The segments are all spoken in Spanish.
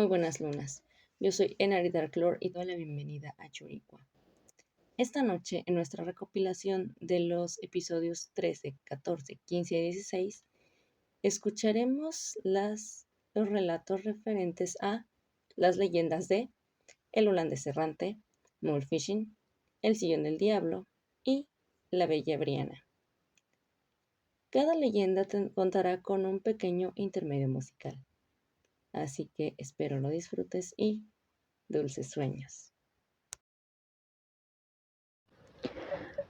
buenas lunas. Yo soy Enari Darklord y doy la bienvenida a Churikwa. Esta noche, en nuestra recopilación de los episodios 13, 14, 15 y 16, escucharemos los relatos referentes a las leyendas de El holandés errante, Mole Fishing, El sillón del diablo y La bella Briana. Cada leyenda contará con un pequeño intermedio musical. Así que espero lo disfrutes y dulces sueños.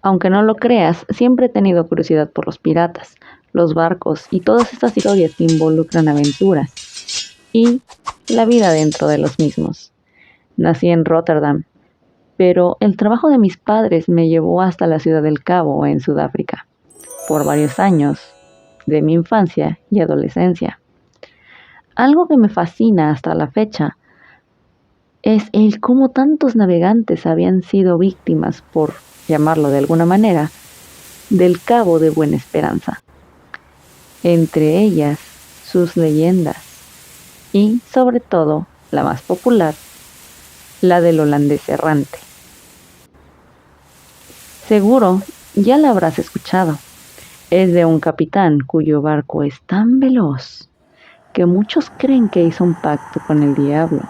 Aunque no lo creas, siempre he tenido curiosidad por los piratas, los barcos y todas estas historias que involucran aventuras y la vida dentro de los mismos. Nací en Rotterdam, pero el trabajo de mis padres me llevó hasta la ciudad del Cabo, en Sudáfrica, por varios años de mi infancia y adolescencia. Algo que me fascina hasta la fecha es el cómo tantos navegantes habían sido víctimas, por llamarlo de alguna manera, del Cabo de Buena Esperanza. Entre ellas, sus leyendas y, sobre todo, la más popular, la del holandés errante. Seguro ya la habrás escuchado. Es de un capitán cuyo barco es tan veloz que muchos creen que hizo un pacto con el diablo.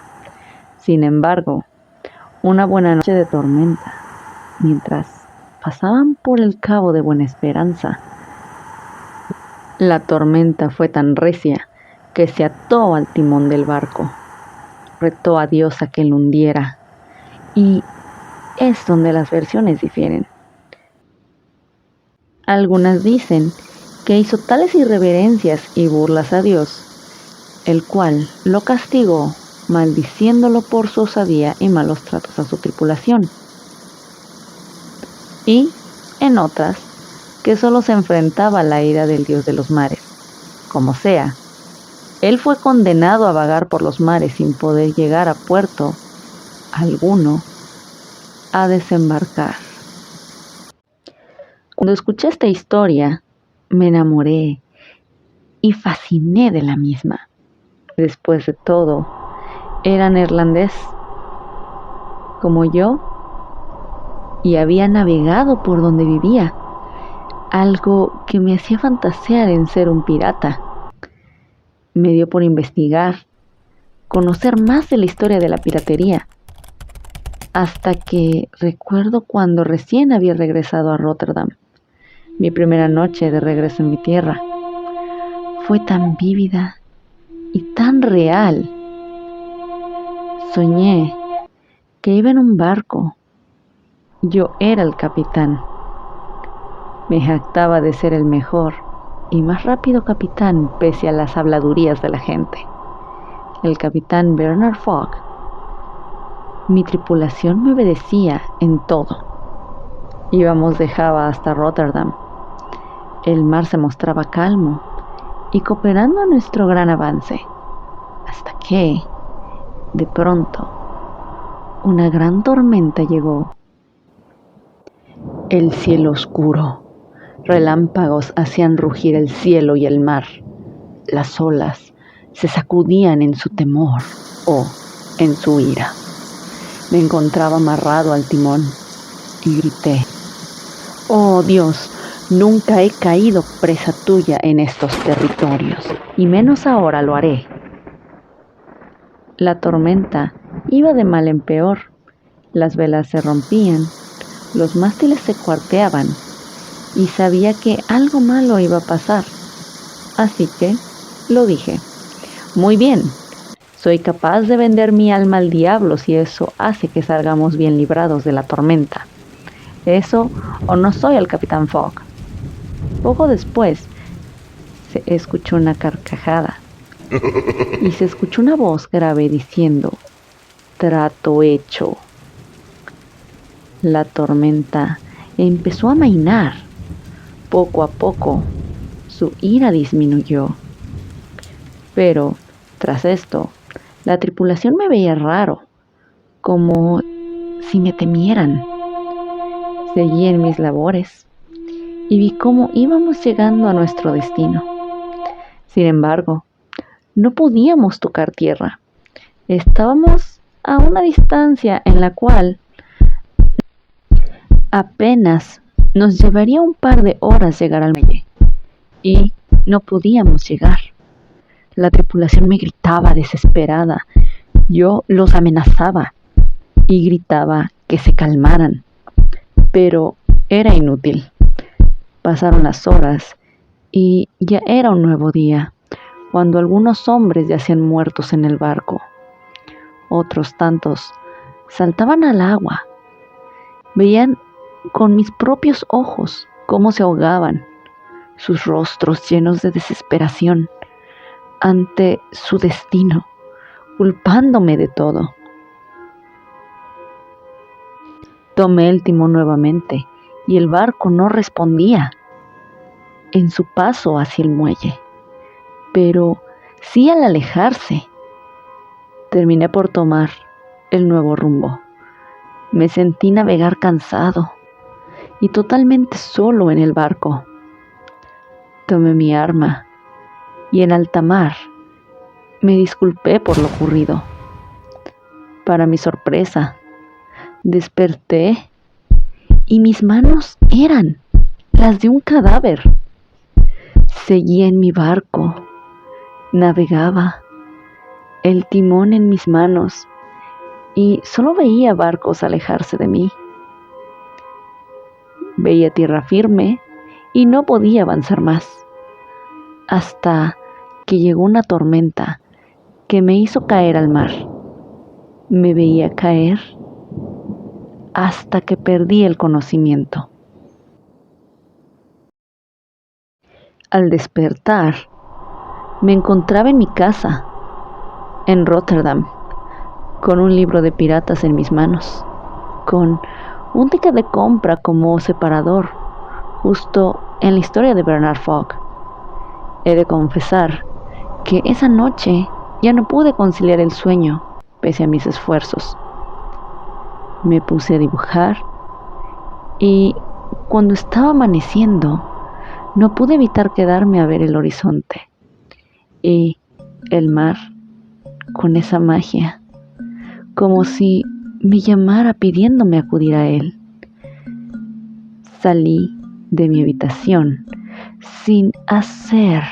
Sin embargo, una buena noche de tormenta, mientras pasaban por el Cabo de Buena Esperanza, la tormenta fue tan recia que se ató al timón del barco. Retó a Dios a que lo hundiera. Y es donde las versiones difieren. Algunas dicen que hizo tales irreverencias y burlas a Dios, el cual lo castigó maldiciéndolo por su osadía y malos tratos a su tripulación. Y en otras, que solo se enfrentaba a la ira del dios de los mares. Como sea, él fue condenado a vagar por los mares sin poder llegar a puerto alguno a desembarcar. Cuando escuché esta historia, me enamoré y fasciné de la misma. Después de todo, era neerlandés, como yo, y había navegado por donde vivía, algo que me hacía fantasear en ser un pirata. Me dio por investigar, conocer más de la historia de la piratería, hasta que recuerdo cuando recién había regresado a Rotterdam, mi primera noche de regreso en mi tierra. Fue tan vívida y tan real. Soñé que iba en un barco. Yo era el capitán. Me jactaba de ser el mejor y más rápido capitán pese a las habladurías de la gente. El capitán Bernard Fogg. Mi tripulación me obedecía en todo. Íbamos de Java hasta Rotterdam. El mar se mostraba calmo y cooperando a nuestro gran avance, hasta que, de pronto, una gran tormenta llegó. El cielo oscuro, relámpagos hacían rugir el cielo y el mar. Las olas se sacudían en su temor o en su ira. Me encontraba amarrado al timón y grité: «Oh Dios, nunca he caído presa tuya en estos territorios, y menos ahora lo haré». La tormenta iba de mal en peor. Las velas se rompían, los mástiles se cuarteaban, y sabía que algo malo iba a pasar. Así que lo dije: «Muy bien, soy capaz de vender mi alma al diablo si eso hace que salgamos bien librados de la tormenta. Eso o no soy el capitán Fogg». Poco después se escuchó una carcajada y se escuchó una voz grave diciendo: «Trato hecho». La tormenta empezó a amainar. Poco a poco su ira disminuyó. Pero tras esto, la tripulación me veía raro, como si me temieran. Seguí en mis labores y vi cómo íbamos llegando a nuestro destino. Sin embargo, no podíamos tocar tierra. Estábamos a una distancia en la cual apenas nos llevaría un par de horas llegar al muelle y no podíamos llegar. La tripulación me gritaba desesperada. Yo los amenazaba y gritaba que se calmaran, pero era inútil. Pasaron las horas y ya era un nuevo día, cuando algunos hombres yacían muertos en el barco. Otros tantos saltaban al agua. Veían con mis propios ojos cómo se ahogaban, sus rostros llenos de desesperación ante su destino, culpándome de todo. Tomé el timón nuevamente y el barco no respondía en su paso hacia el muelle, pero sí al alejarse. Terminé por tomar el nuevo rumbo. Me sentí navegar cansado y totalmente solo en el barco. Tomé mi arma y en alta mar me disculpé por lo ocurrido. Para mi sorpresa, desperté y mis manos eran las de un cadáver. Seguía en mi barco, navegaba, el timón en mis manos y solo veía barcos alejarse de mí. Veía tierra firme y no podía avanzar más, hasta que llegó una tormenta que me hizo caer al mar. Me veía caer hasta que perdí el conocimiento. Al despertar, me encontraba en mi casa, en Rotterdam, con un libro de piratas en mis manos, con un ticket de compra como separador, justo en la historia de Bernard Fogg. He de confesar que esa noche ya no pude conciliar el sueño, pese a mis esfuerzos. Me puse a dibujar y cuando estaba amaneciendo, no pude evitar quedarme a ver el horizonte y el mar con esa magia, como si me llamara pidiéndome acudir a él. Salí de mi habitación sin hacer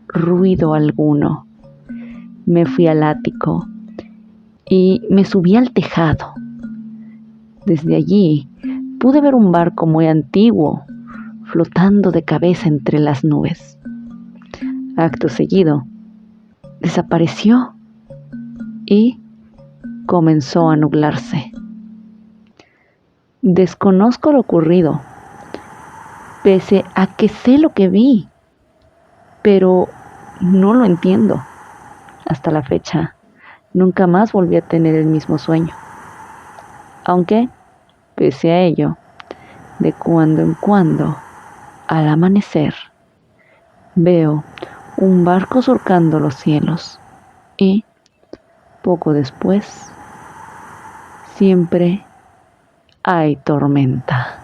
ruido alguno. Me fui al ático y me subí al tejado. Desde allí pude ver un barco muy antiguo flotando de cabeza entre las nubes. Acto seguido, desapareció y comenzó a nublarse. Desconozco lo ocurrido, pese a que sé lo que vi, pero no lo entiendo. Hasta la fecha, nunca más volví a tener el mismo sueño. Aunque, pese a ello, de cuando en cuando, al amanecer, veo un barco surcando los cielos y, poco después, siempre hay tormenta.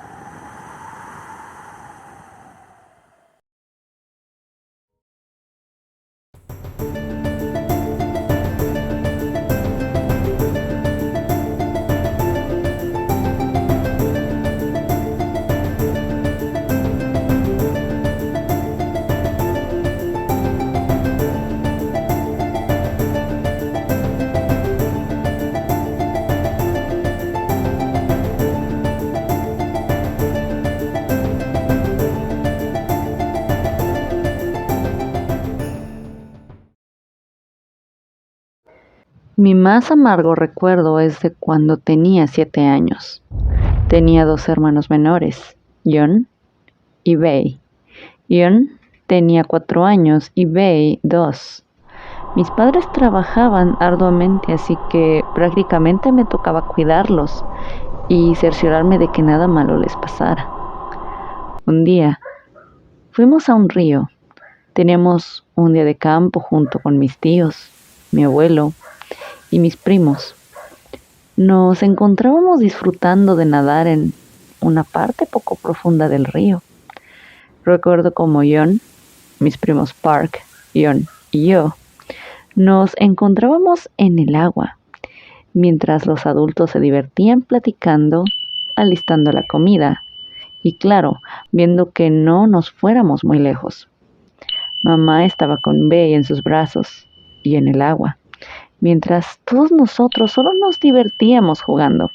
Mi más amargo recuerdo es de cuando tenía 7 años. Tenía 2 hermanos menores, John y Bay. John tenía 4 años y Bay 2. Mis padres trabajaban arduamente, así que prácticamente me tocaba cuidarlos y cerciorarme de que nada malo les pasara. Un día fuimos a un río. Teníamos un día de campo junto con mis tíos, mi abuelo y mis primos. Nos encontrábamos disfrutando de nadar en una parte poco profunda del río. Recuerdo como John, mis primos Park, John y yo nos encontrábamos en el agua mientras los adultos se divertían platicando, alistando la comida y claro, viendo que no nos fuéramos muy lejos. Mamá estaba con Bey en sus brazos y en el agua, mientras todos nosotros solo nos divertíamos jugando.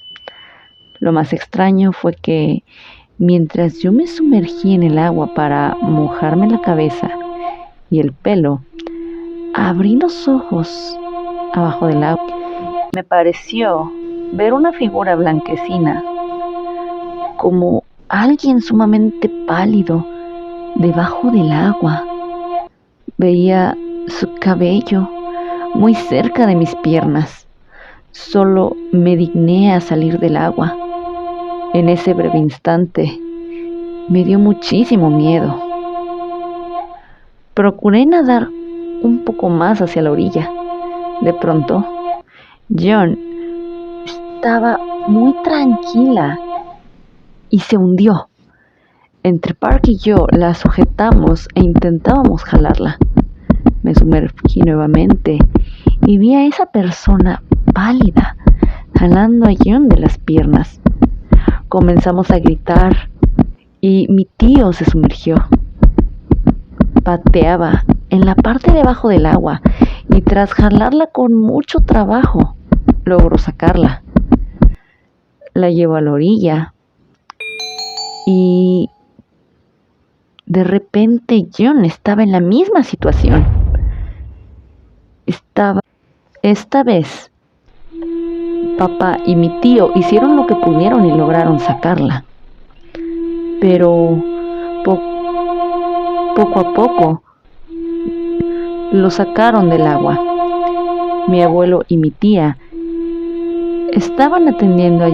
Lo más extraño fue que mientras yo me sumergí en el agua para mojarme la cabeza y el pelo, abrí los ojos abajo del agua. Me pareció ver una figura blanquecina, como alguien sumamente pálido, debajo del agua. Veía su cabello muy cerca de mis piernas. Solo me digné a salir del agua. En ese breve instante, me dio muchísimo miedo. Procuré nadar un poco más hacia la orilla. De pronto, John estaba muy tranquila y se hundió. Entre Park y yo la sujetamos e intentábamos jalarla. Me sumergí nuevamente y vi a esa persona pálida jalando a John de las piernas. Comenzamos a gritar y mi tío se sumergió. Pateaba en la parte de abajo del agua y tras jalarla con mucho trabajo, logró sacarla. La llevó a la orilla y de repente John estaba en la misma situación. Esta vez, papá y mi tío hicieron lo que pudieron y lograron sacarla. Pero poco a poco lo sacaron del agua. Mi abuelo y mi tía estaban atendiendo a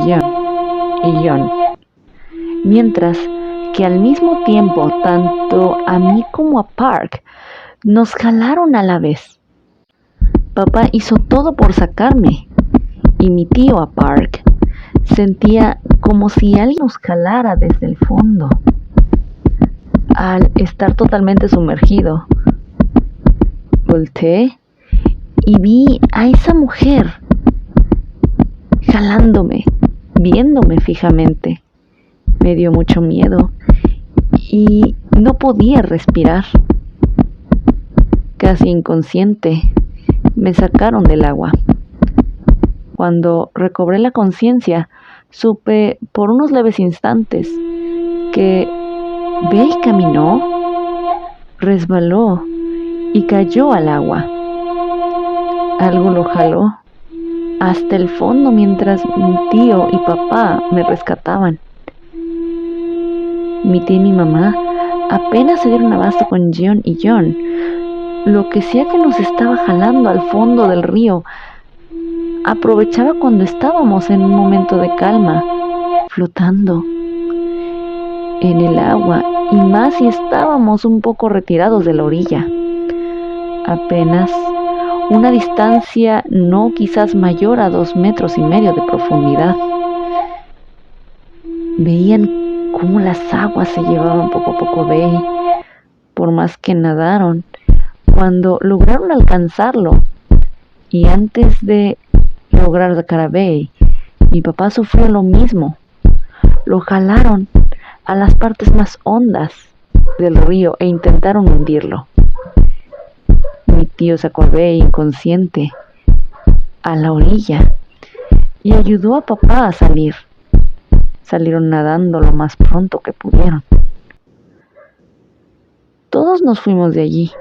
John, mientras que al mismo tiempo tanto a mí como a Park nos jalaron a la vez. Papá hizo todo por sacarme y mi tío a Park. Sentía como si alguien nos jalara desde el fondo. Al estar totalmente sumergido, volteé y vi a esa mujer jalándome, viéndome fijamente. Me dio mucho miedo y no podía respirar. Casi inconsciente, me sacaron del agua. Cuando recobré la conciencia, supe por unos leves instantes que Bey caminó, resbaló y cayó al agua. Algo lo jaló hasta el fondo mientras mi tío y papá me rescataban. Mi tía y mi mamá apenas se dieron abasto con John y John. Lo que sea que nos estaba jalando al fondo del río, aprovechaba cuando estábamos en un momento de calma, flotando en el agua, y más si estábamos un poco retirados de la orilla. Apenas una distancia no quizás mayor a 2,5 metros de profundidad. Veían cómo las aguas se llevaban poco a poco Bey, por más que nadaron. Cuando lograron alcanzarlo y antes de lograr sacar a Bey, mi papá sufrió lo mismo. Lo jalaron a las partes más hondas del río e intentaron hundirlo. Mi tío sacó a Bey inconsciente a la orilla y ayudó a papá a salir. Salieron nadando lo más pronto que pudieron. Todos nos fuimos de allí.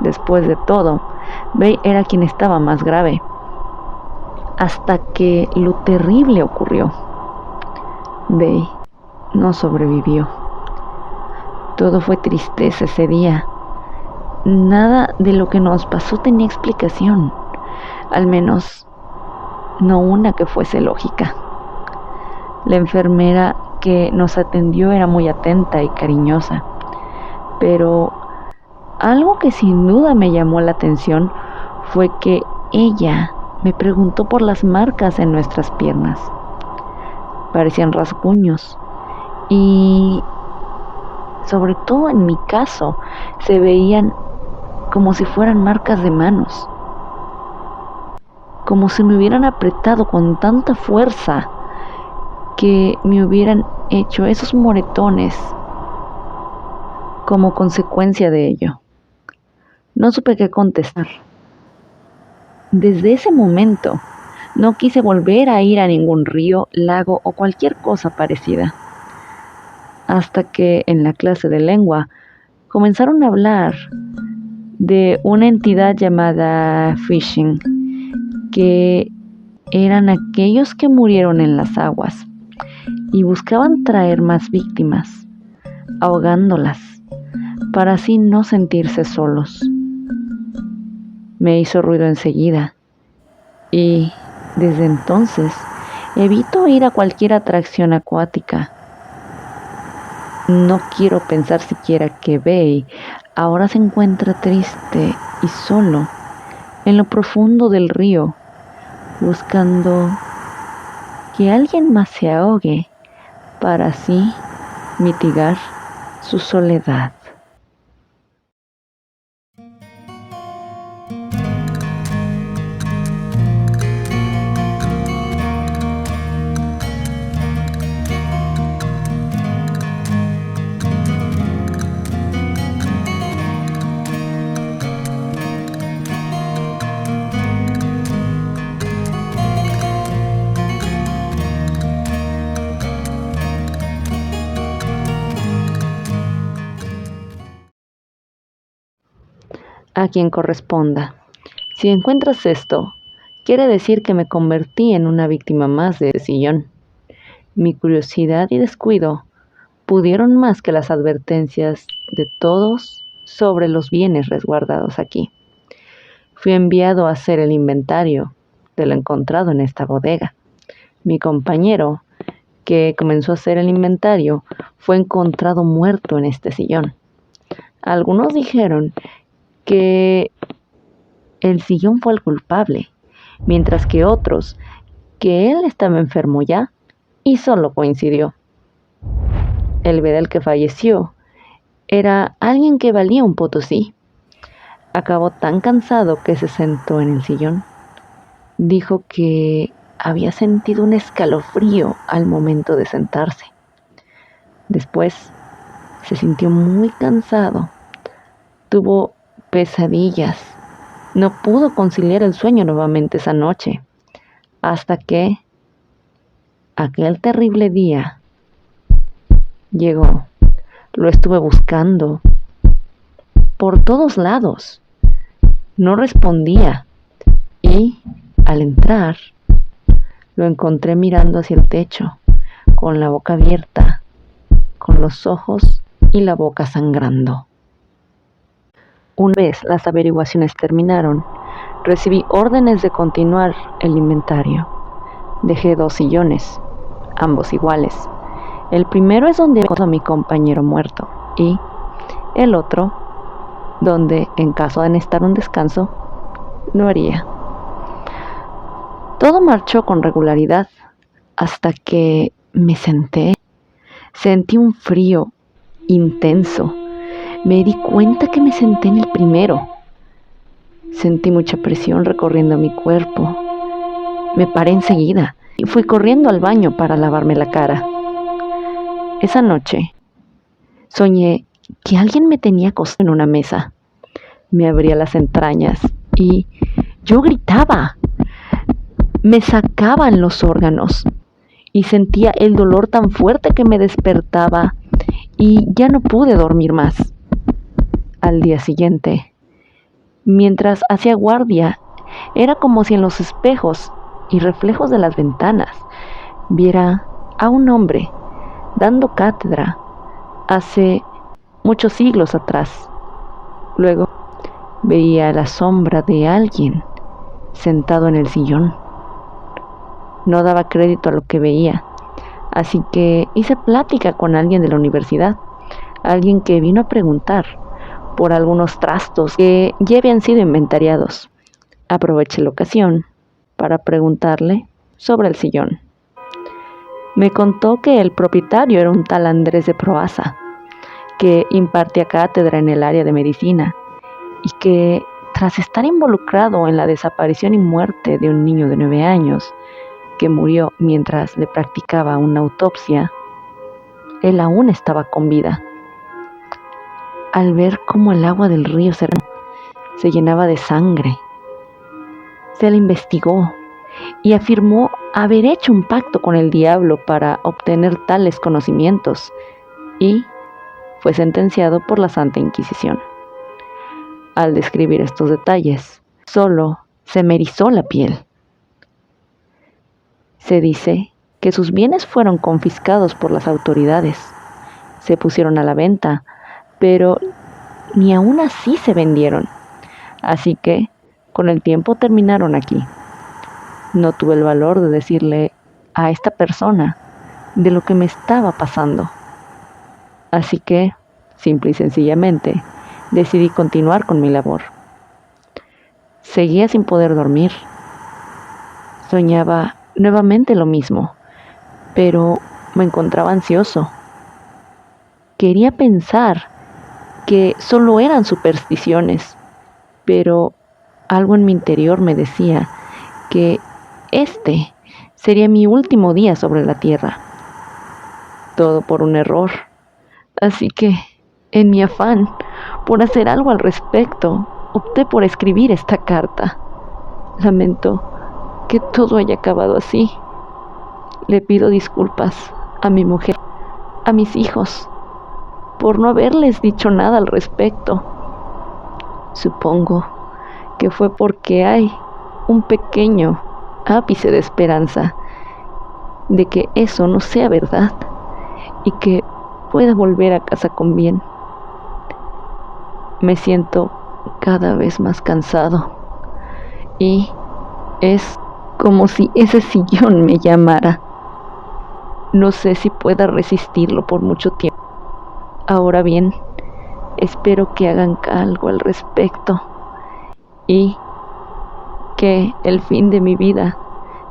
Después de todo, Bey era quien estaba más grave. Hasta que lo terrible ocurrió. Bey no sobrevivió. Todo fue tristeza ese día. Nada de lo que nos pasó tenía explicación. Al menos, no una que fuese lógica. La enfermera que nos atendió era muy atenta y cariñosa. Pero algo que sin duda me llamó la atención fue que ella me preguntó por las marcas en nuestras piernas. Parecían rasguños y, sobre todo en mi caso, se veían como si fueran marcas de manos. como si me hubieran apretado con tanta fuerza que me hubieran hecho esos moretones como consecuencia de ello. No supe qué contestar. Desde ese momento no quise volver a ir a ningún río, lago o cualquier cosa parecida. Hasta que en la clase de lengua comenzaron a hablar de una entidad llamada Fishing, que eran aquellos que murieron en las aguas y buscaban traer más víctimas, ahogándolas, para así no sentirse solos. Me hizo ruido enseguida y desde entonces evito ir a cualquier atracción acuática. No quiero pensar siquiera que Bay ahora se encuentra triste y solo en lo profundo del río, buscando que alguien más se ahogue para así mitigar su soledad. A quien corresponda. Si encuentras esto, quiere decir que me convertí en una víctima más de ese sillón. Mi curiosidad y descuido pudieron más que las advertencias de todos sobre los bienes resguardados aquí. Fui enviado a hacer el inventario de lo encontrado en esta bodega. Mi compañero, que comenzó a hacer el inventario, fue encontrado muerto en este sillón. Algunos dijeron que el sillón fue el culpable, mientras que otros que él estaba enfermo ya y solo coincidió. El bedel que falleció era alguien que valía un potosí. Acabó tan cansado que se sentó en el sillón. Dijo que había sentido un escalofrío al momento de sentarse. Después se sintió muy cansado. Tuvo pesadillas. No pudo conciliar el sueño nuevamente esa noche, hasta que aquel terrible día llegó. Lo estuve buscando por todos lados. No respondía y, al entrar, lo encontré mirando hacia el techo, con la boca abierta, con los ojos y la boca sangrando. Una vez las averiguaciones terminaron, recibí órdenes de continuar el inventario. Dejé 2 sillones, ambos iguales. El primero es donde encontré a mi compañero muerto y el otro donde, en caso de necesitar un descanso, lo haría. Todo marchó con regularidad hasta que me senté. Sentí un frío intenso. Me di cuenta que me senté en el primero. Sentí mucha presión recorriendo mi cuerpo. Me paré enseguida y fui corriendo al baño para lavarme la cara. Esa noche soñé que alguien me tenía acostado en una mesa. Me abría las entrañas y yo gritaba. Me sacaban los órganos y sentía el dolor tan fuerte que me despertaba y ya no pude dormir más. Al día siguiente, mientras hacía guardia, era como si en los espejos y reflejos de las ventanas viera a un hombre dando cátedra hace muchos siglos atrás. Luego veía la sombra de alguien sentado en el sillón. No daba crédito a lo que veía, así que hice plática con alguien de la universidad, alguien que vino a preguntar por algunos trastos que ya habían sido inventariados. Aproveché la ocasión para preguntarle sobre el sillón. Me contó que el propietario era un tal Andrés de Proaza, que impartía cátedra en el área de medicina y que tras estar involucrado en la desaparición y muerte de un niño de 9 años que murió mientras le practicaba una autopsia, él aún estaba con vida. Al ver cómo el agua del río se llenaba de sangre, se le investigó y afirmó haber hecho un pacto con el diablo para obtener tales conocimientos y fue sentenciado por la Santa Inquisición. Al describir estos detalles, solo se me erizó la piel. Se dice que sus bienes fueron confiscados por las autoridades, se pusieron a la venta, pero ni aún así se vendieron. Así que, con el tiempo terminaron aquí. No tuve el valor de decirle a esta persona de lo que me estaba pasando. Así que, simple y sencillamente, decidí continuar con mi labor. Seguía sin poder dormir. Soñaba nuevamente lo mismo, pero me encontraba ansioso. Quería pensar que solo eran supersticiones, pero algo en mi interior me decía que este sería mi último día sobre la tierra. Todo por un error. Así que, en mi afán por hacer algo al respecto, opté por escribir esta carta. Lamento que todo haya acabado así. Le pido disculpas a mi mujer, a mis hijos, por no haberles dicho nada al respecto. Supongo que fue porque hay un pequeño ápice de esperanza de que eso no sea verdad y que pueda volver a casa con bien. Me siento cada vez más cansado y es como si ese sillón me llamara. No sé si pueda resistirlo por mucho tiempo. Ahora bien, espero que hagan algo al respecto y que el fin de mi vida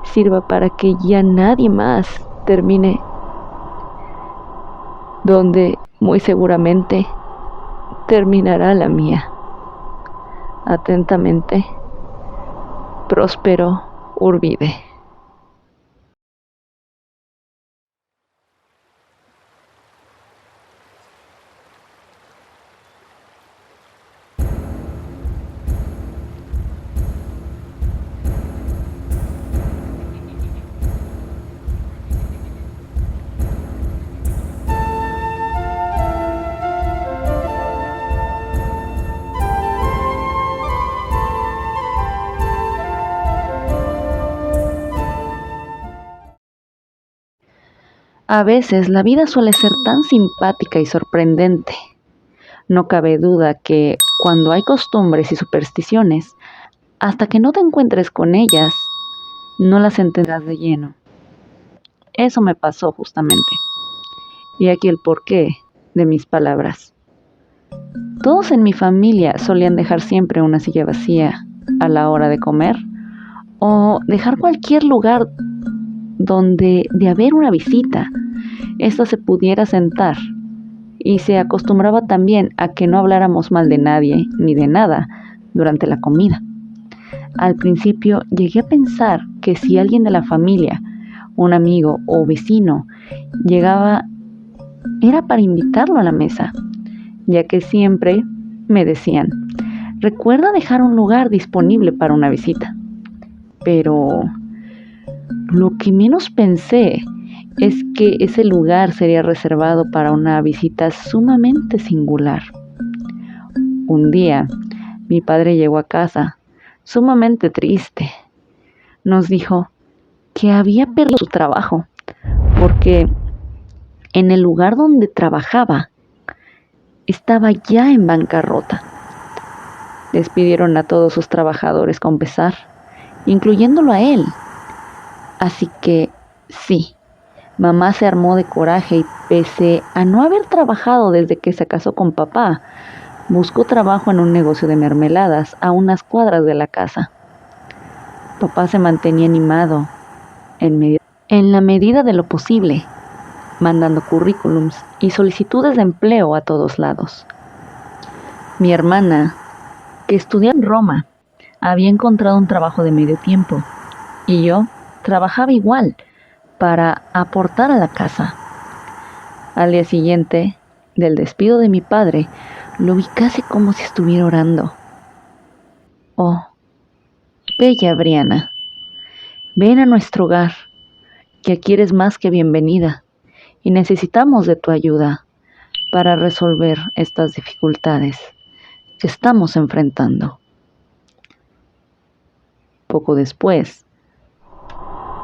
sirva para que ya nadie más termine donde muy seguramente terminará la mía. Atentamente, Próspero Urbide. A veces la vida suele ser tan simpática y sorprendente. No cabe duda que cuando hay costumbres y supersticiones, hasta que no te encuentres con ellas, no las entenderás de lleno. Eso me pasó justamente. Y aquí el porqué de mis palabras. Todos en mi familia solían dejar siempre una silla vacía a la hora de comer o dejar cualquier lugar donde de haber una visita, ésta se pudiera sentar. Y se acostumbraba también a que no habláramos mal de nadie ni de nada durante la comida. Al principio llegué a pensar que si alguien de la familia, un amigo o vecino, llegaba, era para invitarlo a la mesa, ya que siempre me decían, recuerda dejar un lugar disponible para una visita. Pero lo que menos pensé es que ese lugar sería reservado para una visita sumamente singular. Un día, mi padre llegó a casa, sumamente triste. Nos dijo que había perdido su trabajo, porque en el lugar donde trabajaba estaba ya en bancarrota. Despidieron a todos sus trabajadores con pesar, incluyéndolo a él. Así que, sí, mamá se armó de coraje y pese a no haber trabajado desde que se casó con papá, buscó trabajo en un negocio de mermeladas a unas cuadras de la casa. Papá se mantenía animado en la medida de lo posible, mandando currículums y solicitudes de empleo a todos lados. Mi hermana que estudiaba en Roma, había encontrado un trabajo de medio tiempo y yo trabajaba igual para aportar a la casa. Al día siguiente del despido de mi padre, lo vi casi como si estuviera orando. Oh, bella Briana, ven a nuestro hogar, que aquí eres más que bienvenida y necesitamos de tu ayuda para resolver estas dificultades que estamos enfrentando. Poco después,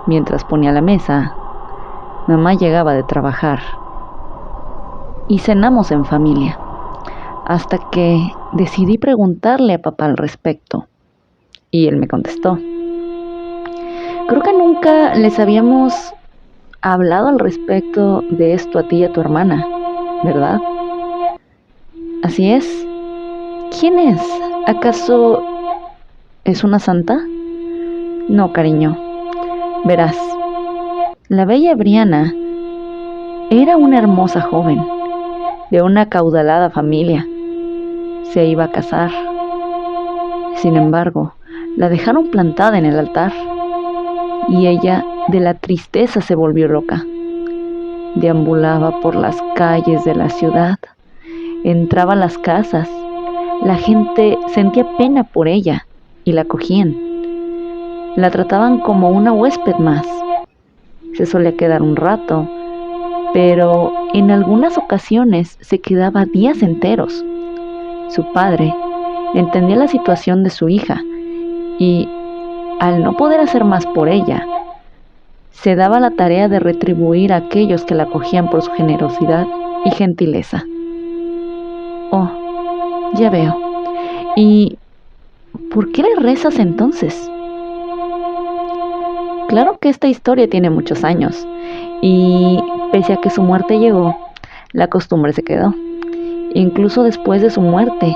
mientras ponía la mesa, mamá llegaba de trabajar y cenamos en familia, hasta que decidí preguntarle a papá al respecto y él me contestó. Creo que nunca les habíamos hablado al respecto de esto a ti y a tu hermana, ¿verdad? Así es. ¿Quién es? ¿Acaso es una santa? No, cariño. Verás, la bella Briana era una hermosa joven, de una acaudalada familia. Se iba a casar. Sin embargo, la dejaron plantada en el altar y ella de la tristeza se volvió loca. Deambulaba por las calles de la ciudad, entraba a las casas, la gente sentía pena por ella y la acogían. La trataban como una huésped más. Se solía quedar un rato, pero en algunas ocasiones se quedaba días enteros. Su padre entendía la situación de su hija y, al no poder hacer más por ella, se daba la tarea de retribuir a aquellos que la acogían por su generosidad y gentileza. Oh, ya veo. ¿Y por qué le rezas entonces? Claro que esta historia tiene muchos años y pese a que su muerte llegó, la costumbre se quedó. Incluso después de su muerte,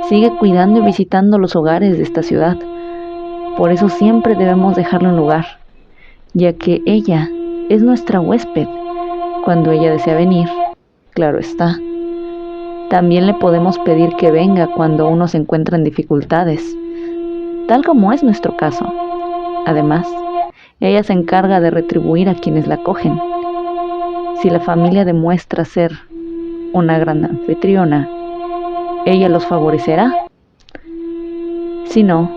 sigue cuidando y visitando los hogares de esta ciudad. Por eso siempre debemos dejarle un lugar, ya que ella es nuestra huésped. Cuando ella desea venir, claro está. También le podemos pedir que venga cuando uno se encuentra en dificultades, tal como es nuestro caso. Además, ella se encarga de retribuir a quienes la acogen. Si la familia demuestra ser una gran anfitriona, ella los favorecerá. Si no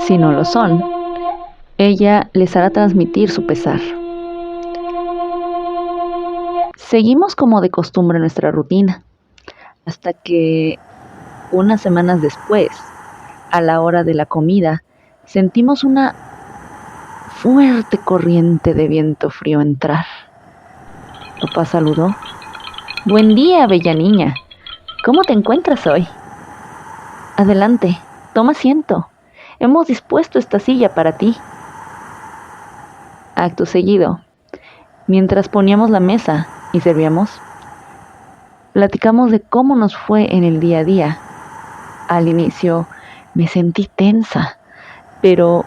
lo son, ella les hará transmitir su pesar. Seguimos como de costumbre nuestra rutina, hasta que unas semanas después, a la hora de la comida, sentimos una fuerte corriente de viento frío entrar. Papá saludó. Buen día, bella niña. ¿Cómo te encuentras hoy? Adelante, toma asiento. Hemos dispuesto esta silla para ti. Acto seguido, mientras poníamos la mesa y servíamos, platicamos de cómo nos fue en el día a día. Al inicio me sentí tensa, pero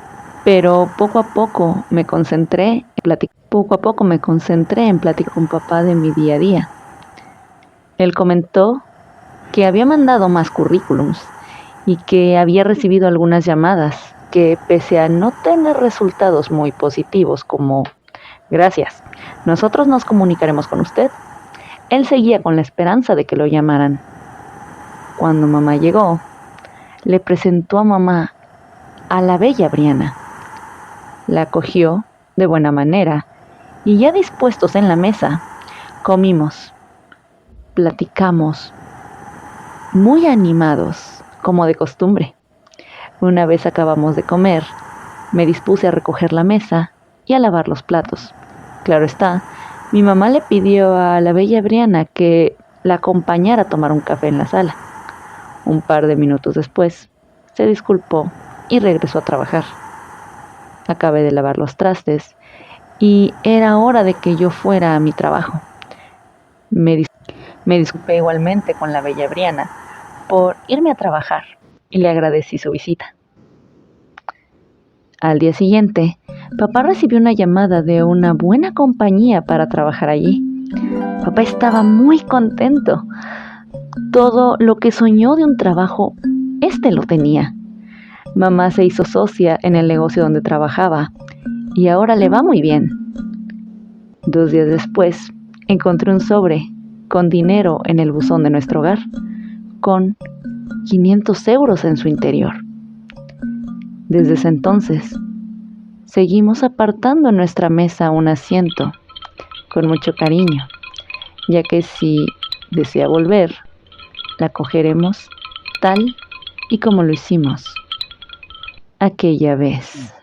poco a poco me concentré en platicar con papá de mi día a día. Él comentó que había mandado más currículums y que había recibido algunas llamadas que, pese a no tener resultados muy positivos como gracias, nosotros nos comunicaremos con usted, él seguía con la esperanza de que lo llamaran. Cuando mamá llegó, le presentó a mamá a la bella Briana. La acogió de buena manera y ya dispuestos en la mesa, comimos, platicamos, muy animados, como de costumbre. Una vez acabamos de comer, me dispuse a recoger la mesa y a lavar los platos. Claro está, mi mamá le pidió a la bella Briana que la acompañara a tomar un café en la sala. Un par de minutos después, se disculpó y regresó a trabajar. Acabé de lavar los trastes y era hora de que yo fuera a mi trabajo. Me disculpé igualmente con la bella Briana por irme a trabajar y le agradecí su visita. Al día siguiente, papá recibió una llamada de una buena compañía para trabajar allí. Papá estaba muy contento. Todo lo que soñó de un trabajo éste lo tenía. Mamá se hizo socia en el negocio donde trabajaba y ahora le va muy bien. 2 días después, encontré un sobre con dinero en el buzón de nuestro hogar, con 500 euros en su interior. Desde ese entonces, seguimos apartando en nuestra mesa un asiento con mucho cariño, ya que si desea volver, la cogeremos tal y como lo hicimos aquella vez.